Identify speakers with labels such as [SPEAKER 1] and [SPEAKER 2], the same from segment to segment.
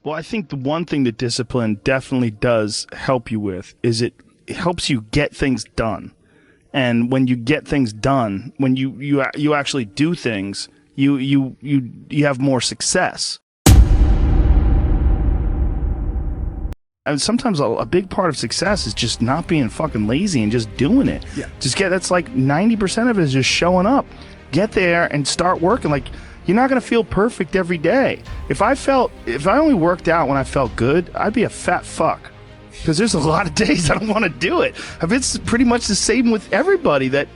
[SPEAKER 1] Well, I think the one thing that discipline definitely does help you with is it helps you get things done. And when you get things done, when you actually do things, you have more success. And sometimes a big part of success is just not being fucking lazy and just doing it.
[SPEAKER 2] Yeah.
[SPEAKER 1] That's like 90% of it is just showing up. Get there and start working. Like, you're not going to feel perfect every day. If I only worked out when I felt good, I'd be a fat fuck. Because there's a lot of days I don't want to do it. It's pretty much the same with everybody that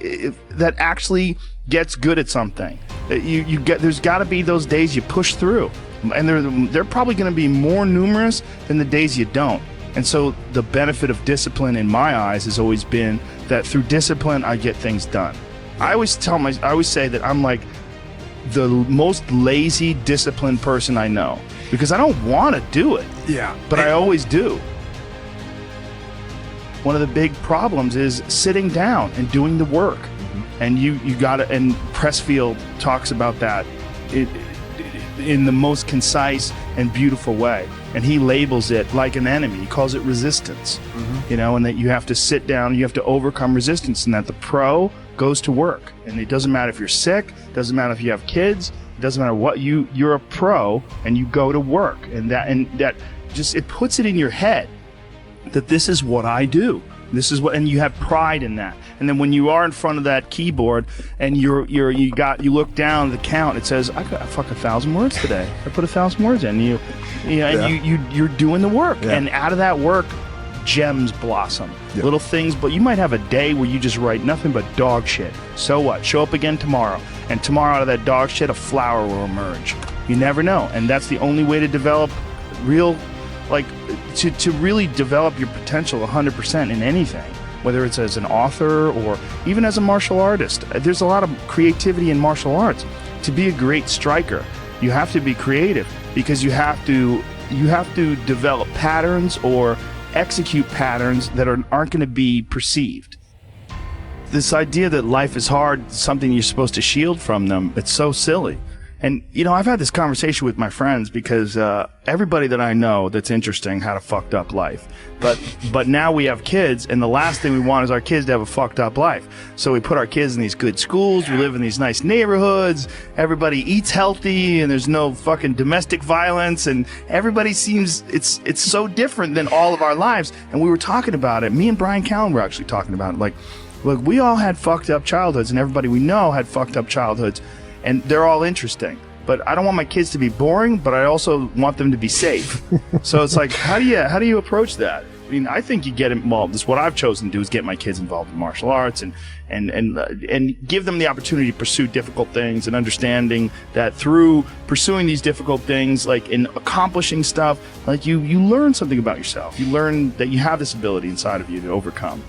[SPEAKER 1] actually gets good at something. There's got to be those days you push through. And they're probably going to be more numerous than the days you don't. And so the benefit of discipline in my eyes has always been that through discipline, I get things done. I always say that I'm like the most lazy, disciplined person I know, because I don't want to do it.
[SPEAKER 2] Yeah.
[SPEAKER 1] But I always do. One of the big problems is sitting down and doing the work. Mm-hmm. And you got to, and Pressfield talks about that in the most concise and beautiful way. And he labels it like an enemy. He calls it resistance. Mm-hmm. And that you have to sit down, you have to overcome resistance, and that the pro goes to work. And it doesn't matter if you're sick, doesn't matter if you have kids, it doesn't matter what, you're a pro and you go to work. And that just, it puts it in your head that this is what I do. This is what, and you have pride in that. And then when you are in front of that keyboard and you look down at the count, it says, I got 1,000 words today. I put 1,000 words in. You're doing the work. Yeah. And out of that work, gems blossom. Yeah. Little things, but you might have a day where you just write nothing but dog shit. So what? Show up again tomorrow. And tomorrow out of that dog shit, a flower will emerge. You never know. And that's the only way to develop real, to really develop your potential 100% in anything, whether it's as an author or even as a martial artist. There's a lot of creativity in martial arts. To be a great striker, you have to be creative, because you have to develop patterns or execute patterns that aren't going to be perceived. This idea that life is hard, something you're supposed to shield from them, it's so silly. And, I've had this conversation with my friends because everybody that I know that's interesting had a fucked up life. But now we have kids, and the last thing we want is our kids to have a fucked up life. So we put our kids in these good schools, we live in these nice neighborhoods, everybody eats healthy, and there's no fucking domestic violence, and everybody seems, it's so different than all of our lives. And we were talking about it. Me and Brian Callen were actually talking about it. Look, we all had fucked up childhoods, and everybody we know had fucked up childhoods. And they're all interesting, but I don't want my kids to be boring, but I also want them to be safe. So it's like, how do you approach that? I mean, I think you get involved. This is what I've chosen to do, is get my kids involved in martial arts and give them the opportunity to pursue difficult things, and understanding that through pursuing these difficult things, like in accomplishing stuff, like you learn something about yourself. You learn that you have this ability inside of you to overcome.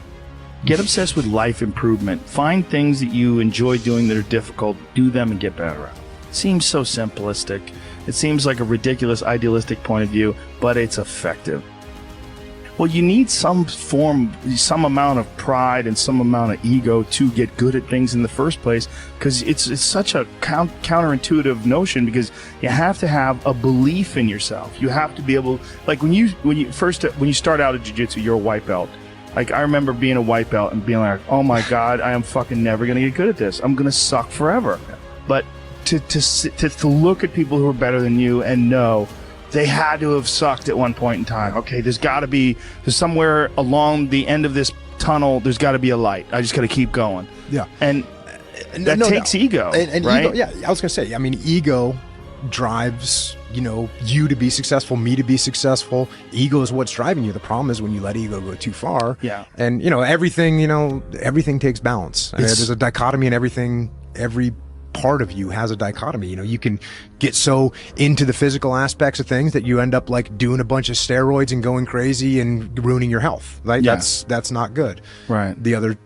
[SPEAKER 1] Get obsessed with life improvement. Find things that you enjoy doing that are difficult. Do them and get better at it. It seems so simplistic. It seems like a ridiculous, idealistic point of view, but it's effective. Well, you need some amount of pride and some amount of ego to get good at things in the first place, because it's such a counterintuitive notion, because you have to have a belief in yourself. You have to be able, like when you start out at jiu-jitsu, you're a white belt. Like, I remember being a white belt and being like, oh my God, I am fucking never going to get good at this. I'm going to suck forever. But to look at people who are better than you and know they had to have sucked at one point in time. Okay, there's somewhere along the end of this tunnel, there's got to be a light. I just got to keep going. Yeah. And that takes ego,
[SPEAKER 2] and
[SPEAKER 1] right?
[SPEAKER 2] Ego, yeah, I was going to say, I mean, ego drives you to be successful, me to be successful. Ego is what's driving you. The problem is when you let ego go too far.
[SPEAKER 1] Yeah.
[SPEAKER 2] And everything takes balance. There's a dichotomy in everything. Every part of you has a dichotomy. You can get so into the physical aspects of things that you end up like doing a bunch of steroids and going crazy and ruining your health. Right? Yeah. That's not good.
[SPEAKER 1] Right.
[SPEAKER 2] The other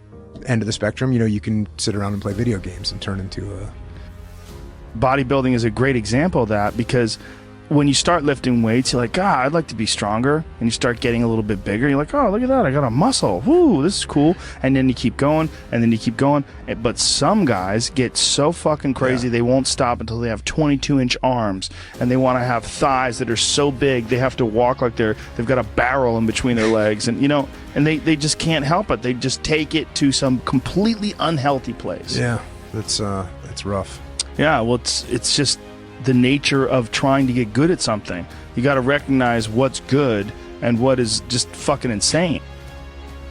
[SPEAKER 2] end of the spectrum, you can sit around and play video games and turn into a...
[SPEAKER 1] Bodybuilding is a great example of that, because when you start lifting weights, you're like, God, I'd like to be stronger. And you start getting a little bit bigger. You're like, oh, look at that. I got a muscle. Woo, this is cool. And then you keep going, and then you keep going. But some guys get so fucking crazy, they won't stop until they have 22-inch arms. And they want to have thighs that are so big, they have to walk like they've got a barrel in between their legs. And, and they just can't help it. They just take it to some completely unhealthy place.
[SPEAKER 2] Yeah, that's rough.
[SPEAKER 1] Yeah, well, it's just the nature of trying to get good at something. You got to recognize what's good and what is just fucking insane.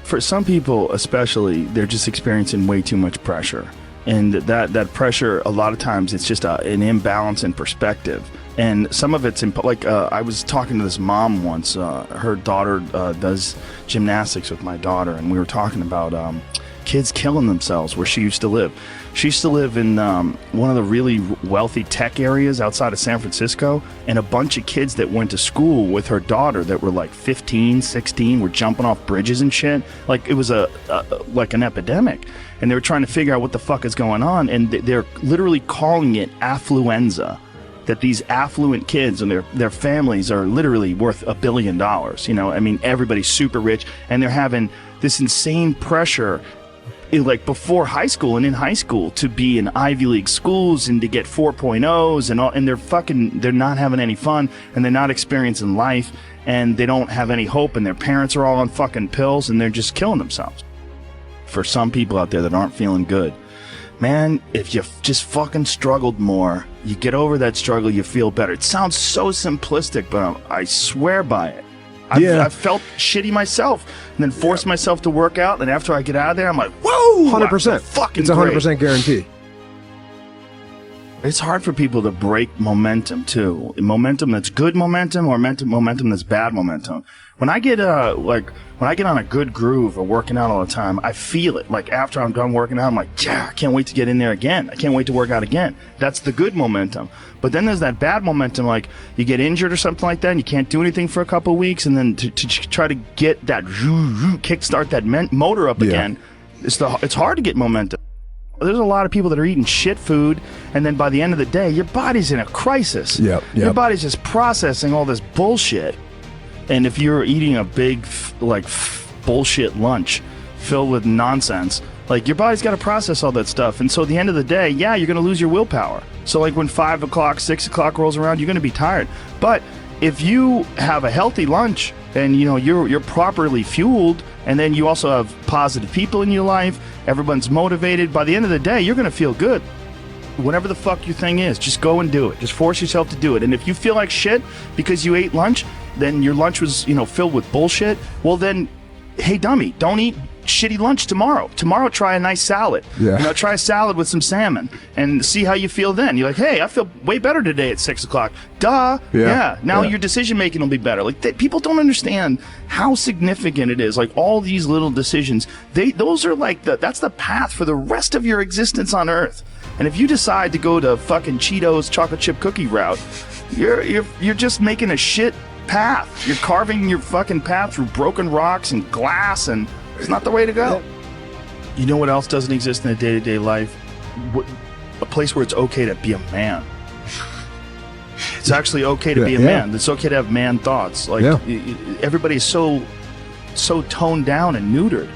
[SPEAKER 1] For some people especially, they're just experiencing way too much pressure. And that pressure, a lot of times, it's just an imbalance in perspective. And some of it's, I was talking to this mom once. Her daughter does gymnastics with my daughter, and we were talking about kids killing themselves where she used to live. She used to live in one of the really wealthy tech areas outside of San Francisco, and a bunch of kids that went to school with her daughter that were like 15, 16 were jumping off bridges and shit. Like it was like an epidemic, and they were trying to figure out what the fuck is going on, and they're literally calling it affluenza. That these affluent kids and their families are literally worth $1 billion. I mean, everybody's super rich, and they're having this insane pressure like before high school and in high school to be in Ivy League schools and to get 4.0s and all, and they're not having any fun, and they're not experiencing life, and they don't have any hope, and their parents are all on fucking pills, and they're just killing themselves. For some people out there that aren't feeling good, man, if you just fucking struggled more, you get over that struggle, you feel better. It sounds so simplistic, but I swear by it. I've felt shitty myself, and then forced myself to work out, and after I get out of there, I'm like, whoa,
[SPEAKER 2] 100%.
[SPEAKER 1] Fucking
[SPEAKER 2] it's 100% guarantee.
[SPEAKER 1] It's hard for people to break momentum too. Momentum that's good momentum, or momentum that's bad momentum. When I get on a good groove of working out all the time, I feel it. Like after I'm done working out, I'm like, yeah, I can't wait to get in there again. I can't wait to work out again. That's the good momentum. But then there's that bad momentum, like you get injured or something like that, and you can't do anything for a couple of weeks, and then to try to get that kickstart that motor up again, it's hard to get momentum. There's a lot of people that are eating shit food, and then by the end of the day, your body's in a crisis. Your body's just processing all this bullshit. And if you're eating a big, bullshit lunch filled with nonsense, like, your body's got to process all that stuff. And so at the end of the day, yeah, you're going to lose your willpower. So, like, when 5 o'clock, 6 o'clock rolls around, you're going to be tired. But if you have a healthy lunch and, you're properly fueled, and then you also have positive people in your life, everyone's motivated, by the end of the day, you're going to feel good. Whatever the fuck your thing is, just go and do it. Just force yourself to do it. And if you feel like shit because you ate lunch, then your lunch was, filled with bullshit, well then, hey dummy, don't eat shitty lunch tomorrow. Tomorrow try a nice salad. Try a salad with some salmon and see how you feel then. You're like, hey, I feel way better today at 6 o'clock. Duh. Now your decision making will be better. Like, people don't understand how significant it is. Like, all these little decisions, those are like that's the path for the rest of your existence on Earth. And if you decide to go to fucking Cheetos chocolate chip cookie route, you're just making a shit path. You're carving your fucking path through broken rocks and glass, and it's not the way to go. You know what else doesn't exist in a day-to-day life? A place where it's okay to be a man. It's actually okay to be a man. It's okay to have man thoughts. Like, everybody's so toned down and neutered.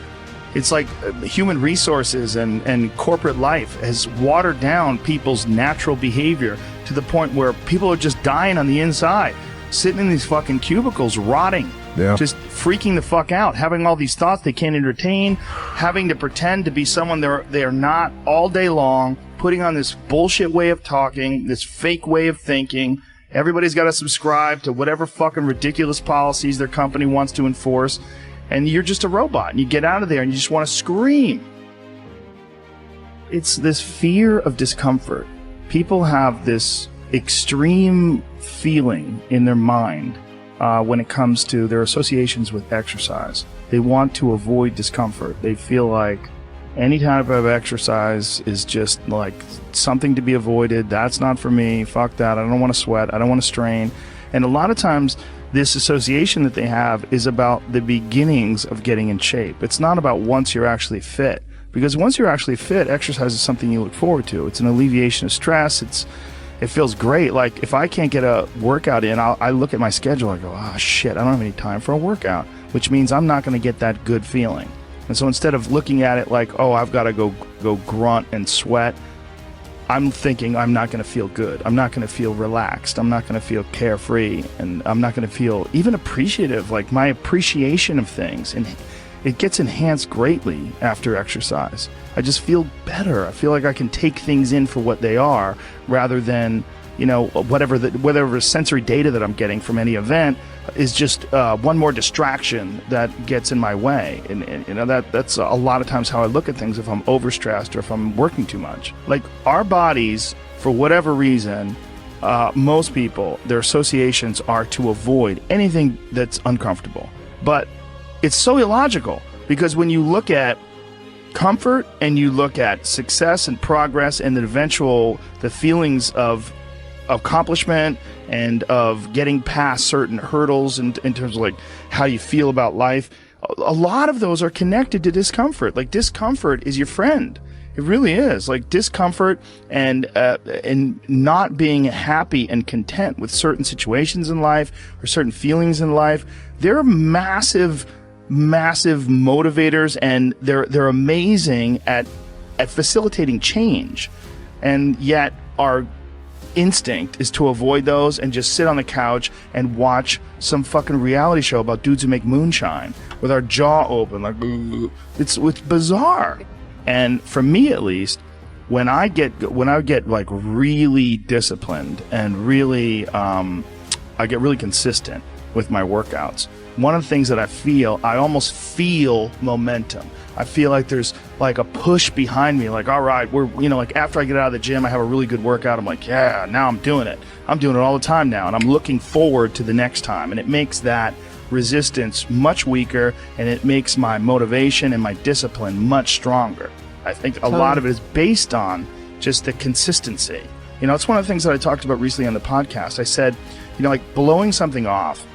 [SPEAKER 1] It's like human resources and corporate life has watered down people's natural behavior to the point where people are just dying on the inside, sitting in these fucking cubicles, rotting, just freaking the fuck out, having all these thoughts they can't entertain, having to pretend to be someone they're not all day long, putting on this bullshit way of talking, this fake way of thinking. Everybody's got to subscribe to whatever fucking ridiculous policies their company wants to enforce. And you're just a robot, and you get out of there and you just want to scream. It's this fear of discomfort. People have this extreme feeling in their mind when it comes to their associations with exercise. They want to avoid discomfort. They feel like any type of exercise is just like something to be avoided. That's not for me. Fuck that. I don't want to sweat. I don't want to strain. And a lot of times, this association that they have is about the beginnings of getting in shape. It's not about once you're actually fit. Because once you're actually fit, exercise is something you look forward to. It's an alleviation of stress. it feels great. Like if I can't get a workout in, I look at my schedule, I go, oh shit, I don't have any time for a workout, which means I'm not going to get that good feeling. And so instead of looking at it like, oh, I've got to go grunt and sweat, I'm thinking I'm not going to feel good. I'm not going to feel relaxed. I'm not going to feel carefree, and I'm not going to feel even appreciative. Like my appreciation of things, and it gets enhanced greatly after exercise. I just feel better. I feel like I can take things in for what they are, rather than, you know, whatever sensory data that I'm getting from any event is just one more distraction that gets in my way. And you know, that's a lot of times how I look at things if I'm overstressed or if I'm working too much. Like our bodies, for whatever reason, most people, their associations are to avoid anything that's uncomfortable. But it's so illogical, because when you look at comfort and you look at success and progress and the feelings of accomplishment and of getting past certain hurdles in terms of like how you feel about life, a lot of those are connected to discomfort. Like discomfort is your friend. It really is. Like discomfort and not being happy and content with certain situations in life or certain feelings in life, they're massive motivators, and they're amazing at facilitating change. And yet our instinct is to avoid those and just sit on the couch and watch some fucking reality show about dudes who make moonshine with our jaw open, like it's bizarre. And for me, at least, when I get like really disciplined and really I get really consistent with my workouts, one of the things that I almost feel momentum. I feel like there's like a push behind me, like, all right, like after I get out of the gym, I have a really good workout. I'm like, yeah, now I'm doing it. I'm doing it all the time now. And I'm looking forward to the next time. And it makes that resistance much weaker, and it makes my motivation and my discipline much stronger. I think a lot of it is based on just the consistency. You know, it's one of the things that I talked about recently on the podcast. I said, you know, like blowing something off,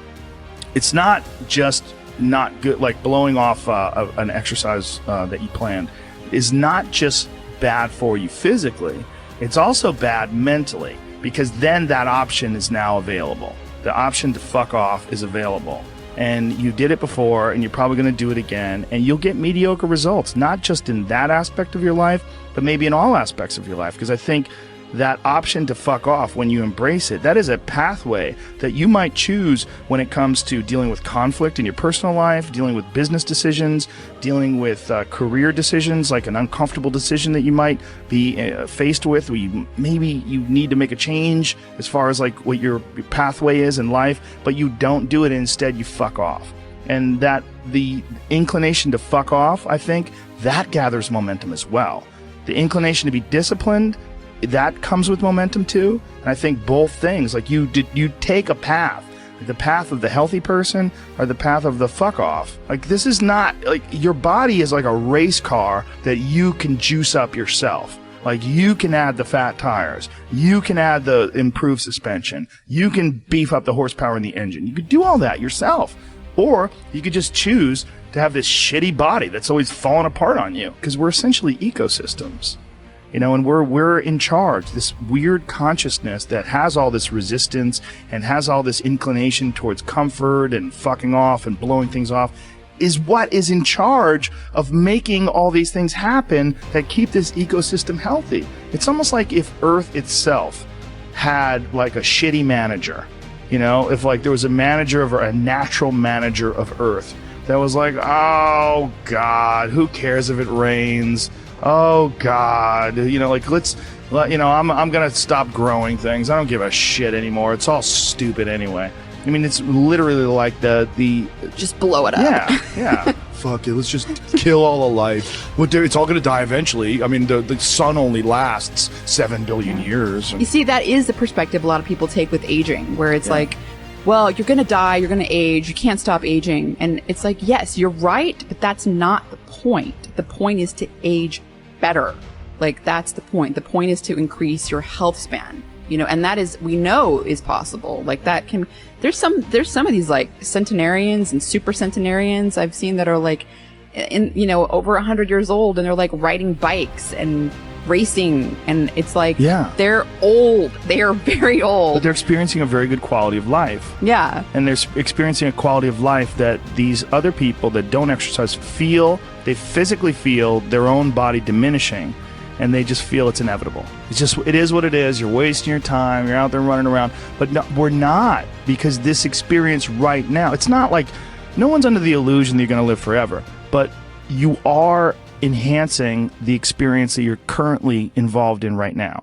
[SPEAKER 1] it's not just not good. Like blowing off an exercise that you planned is not just bad for you physically, it's also bad mentally, because then that option is now available. The option to fuck off is available, and you did it before, and you're probably going to do it again, and you'll get mediocre results, not just in that aspect of your life, but maybe in all aspects of your life. Because I think that option to fuck off, when you embrace it, that is a pathway that you might choose when it comes to dealing with conflict in your personal life, dealing with business decisions, dealing with career decisions, like an uncomfortable decision that you might be faced with, where maybe you need to make a change as far as like what your pathway is in life, but you don't do it. Instead, you fuck off. And that the inclination to fuck off, I think, that gathers momentum as well. The inclination to be disciplined, that comes with momentum too. And I think both things, like you take a path, like the path of the healthy person or the path of the fuck off. Like this is not like, your body is like a race car that you can juice up yourself. Like you can add the fat tires, you can add the improved suspension, you can beef up the horsepower in the engine. You could do all that yourself, or you could just choose to have this shitty body that's always falling apart on you, because we're essentially ecosystems. You know, and we're in charge. This weird consciousness that has all this resistance and has all this inclination towards comfort and fucking off and blowing things off is what is in charge of making all these things happen that keep this ecosystem healthy. It's almost like if Earth itself had like a shitty manager. You know, if like there was a natural manager of Earth that was like, oh God, who cares if it rains? Oh God, you know, like I'm gonna stop growing things. I don't give a shit anymore. It's all stupid anyway. I mean, it's literally like the
[SPEAKER 3] just blow it up.
[SPEAKER 1] Yeah. Fuck it. Let's just kill all the life. It's all gonna die eventually. I mean, the sun only lasts 7 billion years.
[SPEAKER 3] You see, that is the perspective a lot of people take with aging, where it's like, well, you're gonna die, you're gonna age, you can't stop aging, and it's like, yes, you're right, but that's not the point. The point is to age better. Like, that's the point. The point is to increase your health span, you know, and that is, we know is possible. Like that can, there's some of these like centenarians and super centenarians I've seen that are like over 100 years old, and they're like riding bikes and racing, and it's like
[SPEAKER 1] Yeah.
[SPEAKER 3] they're old. They are very
[SPEAKER 1] But
[SPEAKER 3] old.
[SPEAKER 1] they're experiencing a very good quality of life.
[SPEAKER 3] Yeah.
[SPEAKER 1] And they're experiencing a quality of life that these other people that don't exercise feel. They physically feel their own body diminishing, and they just feel it's inevitable. It is what it is. You're wasting your time. You're out there running around. But no, we're not, because this experience right now, it's not like no one's under the illusion that you're going to live forever, but you are enhancing the experience that you're currently involved in right now.